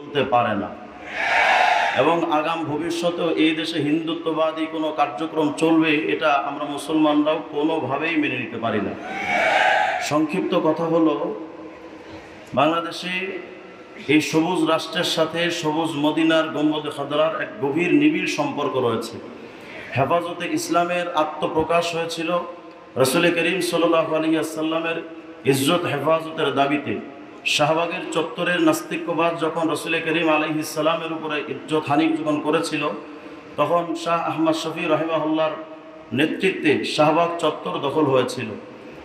হতে পারে না, এবং আগাম ভবিষ্যতেও এই দেশে হিন্দুত্ববাদী কোনো কার্যক্রম চলবে এটা আমরা মুসলমানরাও কোনোভাবেই মেনে নিতে পারি না। সংক্ষিপ্ত কথা হলো, বাংলাদেশে এই সবুজ রাষ্ট্রের সাথে সবুজ মদিনার গম্বদে খদরার এক গভীর নিবিড় সম্পর্ক রয়েছে। হেফাজতে ইসলামের আত্মপ্রকাশ হয়েছিল রাসূল করিম সাল্লাল্লাহু আলাইহি ওয়াসাল্লামের ইজ্জত হেফাজতের দাবিতে। শাহবাগের চত্বরের নাস্তিক্যবাদ যখন রাসূল করিম আলাইহিস সালামের উপরে ইজ্জত হানি যখন করেছিল, তখন শাহ আহমদ শফি রাহিমাহুল্লাহর নেতৃত্বে শাহবাগ চত্বর দখল হয়েছিল।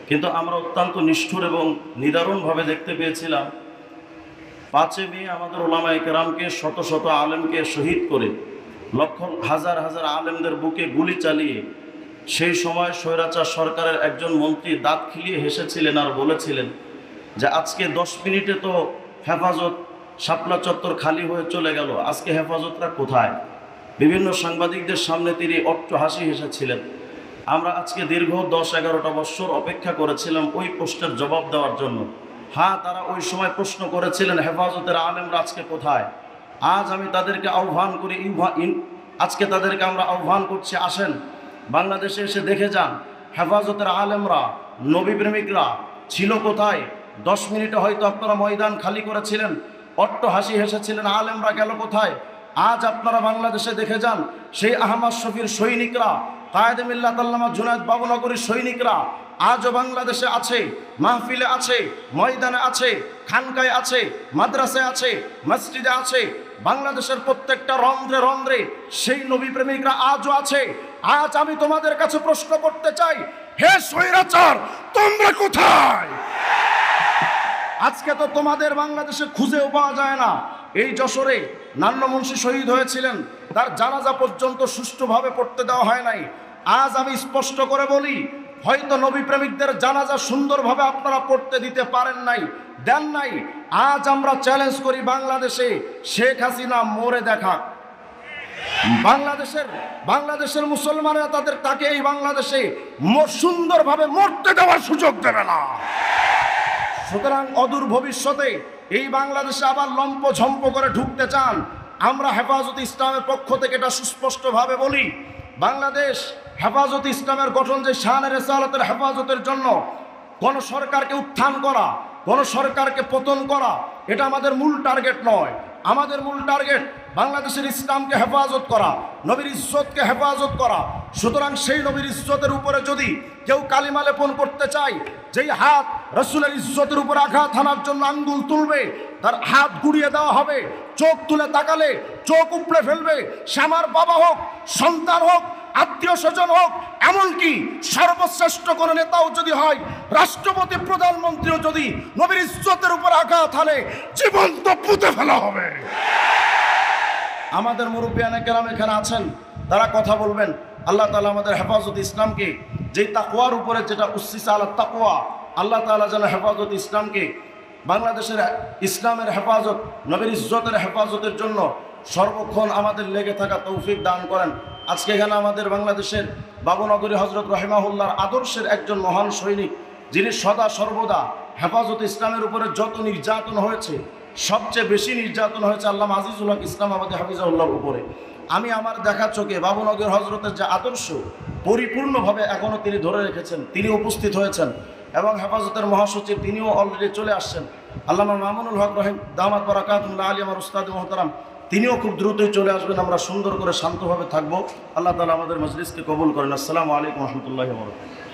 কিন্তু আমরা অত্যন্ত নিষ্ঠুর এবং নিদারুণভাবে দেখতে পেয়েছিলাম 5 মে আমাদের ওলামায়ে কেরামকে, শত শত আলেমকে শহীদ করে, লক্ষ হাজার হাজার আলেমদের বুকে গুলি চালিয়ে সেই সময় স্বৈরাচার সরকারের একজন মন্ত্রী দাঁত খিলিয়ে হেসেছিলেন আর বলেছিলেন যে আজকে 10 মিনিটে তো হেফাজত শাপলা চত্বর খালি হয়ে চলে গেল, আজকে হেফাজতরা কোথায়? বিভিন্ন সাংবাদিকদের সামনে তিনি অট্ট হাসি হেসেছিলেন। আমরা আজকে দীর্ঘ 10-11টা বছর অপেক্ষা করেছিলাম ওই প্রশ্নের জবাব দেওয়ার জন্য। হ্যাঁ, তারা ওই সময় প্রশ্ন করেছিলেন হেফাজতের আলেমরা আজকে কোথায়। আজ আমি তাদেরকে আহ্বান করি, আজকে তাদেরকে আমরা আহ্বান করছি, আসেন বাংলাদেশে এসে দেখে যান হেফাজতের আলেমরা, নবী প্রেমিকরা ছিল কোথায়। 10 মিনিটে হয়তো আপনারা ময়দান খালি করেছিলেন, অট্ট হাসি হেসেছিলেন, আলেমরা গেল কোথায়? আজ আপনারা বাংলাদেশে দেখে যান সেই আহমদ শফির সৈনিকরা, কায়েদে মিল্লাত আল্লামা জুনায়েদ বাবুনগরীর সৈনিকরা আজও বাংলাদেশে আছে, মাহফিলে আছে, ময়দানে আছে, খানকায় আছে, মাদ্রাসায় আছে, মসজিদে আছে। বাংলাদেশের প্রত্যেকটা রন্ধ্রে রন্ধ্রে সেই নবী প্রেমিকরা আজও আছে। আজ আমি তোমাদের কাছে প্রশ্ন করতে চাই, হে স্বৈরাচার, তোমরা কোথায়? আজকে তো তোমাদের বাংলাদেশে খুঁজেও পাওয়া যায় না। এই যশোরে নান্ন মুন্সি শহীদ হয়েছিলেন, তার জানাজা পর্যন্ত সুষ্ঠুভাবে পড়তে দেওয়া হয় নাই। আজ আমি স্পষ্ট করে বলি, হয়তো নবী প্রেমিকদের জানাজা সুন্দরভাবে আপনারা পড়তে দিতে পারেন নাই, দেন নাই। আজ আমরা চ্যালেঞ্জ করি, বাংলাদেশে শেখ হাসিনা মরে দেখা। বাংলাদেশের মুসলমানেরা তাকে এই বাংলাদেশে সুন্দরভাবে মরতে দেওয়ার সুযোগ দেবে না। সুতরাং অদূর ভবিষ্যতে এই বাংলাদেশে আবার লম্প ঝম্প করে ঢুকতে চান, আমরা হেফাজতে ইসলামের পক্ষ থেকে এটা সুস্পষ্টভাবে বলি, বাংলাদেশ হেফাজতে ইসলামের গঠন যে শান রিসালাতের হেফাজতের জন্য কোন সরকারকে উত্থান করা, কোন সরকারকে পতন করা, এটা আমাদের মূল টার্গেট নয়। আমাদের মূল টার্গেট বাংলাদেশের ইসলামকে হেফাজত করা, নবীর ইজ্জতকে হেফাজত করা। সুতরাং সেই নবীর ইজ্জতের উপরে যদি কেউ কালিমা লেপন করতে চায়, যেই হাত রাসূলের ইজ্জতের উপর আঘাত হানার জন্য আঙ্গুল তুলবে, তার হাত গুড়িয়ে দেওয়া হবে। চোখ তুলে তাকালে চোখ উপড়ে ফেলবে। সে আমার বাবা হোক, সন্তান হোক, আত্মীয় স্বজন হোক, এমনকি সর্বশ্রেষ্ঠ কোন নেতাও যদি হয়, রাষ্ট্রপতি প্রধানমন্ত্রীও যদি নবীর ইজ্জতের উপর আঘাত হানে, জীবন্ত পুঁতে ফেলা হবে। আমাদের মুরব্বিয়ানে কেরাম এখানে আছেন, তারা কথা বলবেন। আল্লাহ তাআলা আমাদের হেফাজত ইসলামকে, যেই তাকওয়ার উপরে যেটা উসসিসা আলা তাকওয়া, আল্লাহ তাআলা যেন হেফাজত ইসলামকে, বাংলাদেশের ইসলামের হেফাজত, নবীর ইজ্জতের হেফাজতের জন্য সর্বক্ষণ আমাদের লেগে থাকা তৌফিক দান করেন। আজকে এখানে আমাদের বাংলাদেশের বাবুনগরী হযরত রাহিমাহুল্লাহর আদর্শের একজন মহান সৈনিক, যিনি সদা সর্বদা হেফাজত ইসলামের উপরে যত নির্যাতন হয়েছে, সবচেয়ে বেশি নির্যাতন হয়েছে আল্লামা আজিজুল হক ইসলামাবাদী হাফিজাহুল্লাহর উপরে। আমি আমার দেখা চোখে বাবুনগর হযরতের যে আদর্শ পরিপূর্ণভাবে এখনও তিনি ধরে রেখেছেন, তিনি উপস্থিত হয়েছেন, এবং হেফাজতের মহাসচিব তিনিও অলরেডি চলে আসছেন। আল্লামা মামুনুল হক রহিম দামাত বারাকাতুল্লাহ আলী আমার উস্তাদ মুহতারাম, তিনিও খুব দ্রুতই চলে আসবেন। আমরা সুন্দর করে শান্তভাবে থাকবো। আল্লাহ তাআলা আমাদের মজলিসকে কবুল করেন। আসসালামু আলাইকুম ওয়া রাহমাতুল্লাহি ওয়া বারাকাতুহু।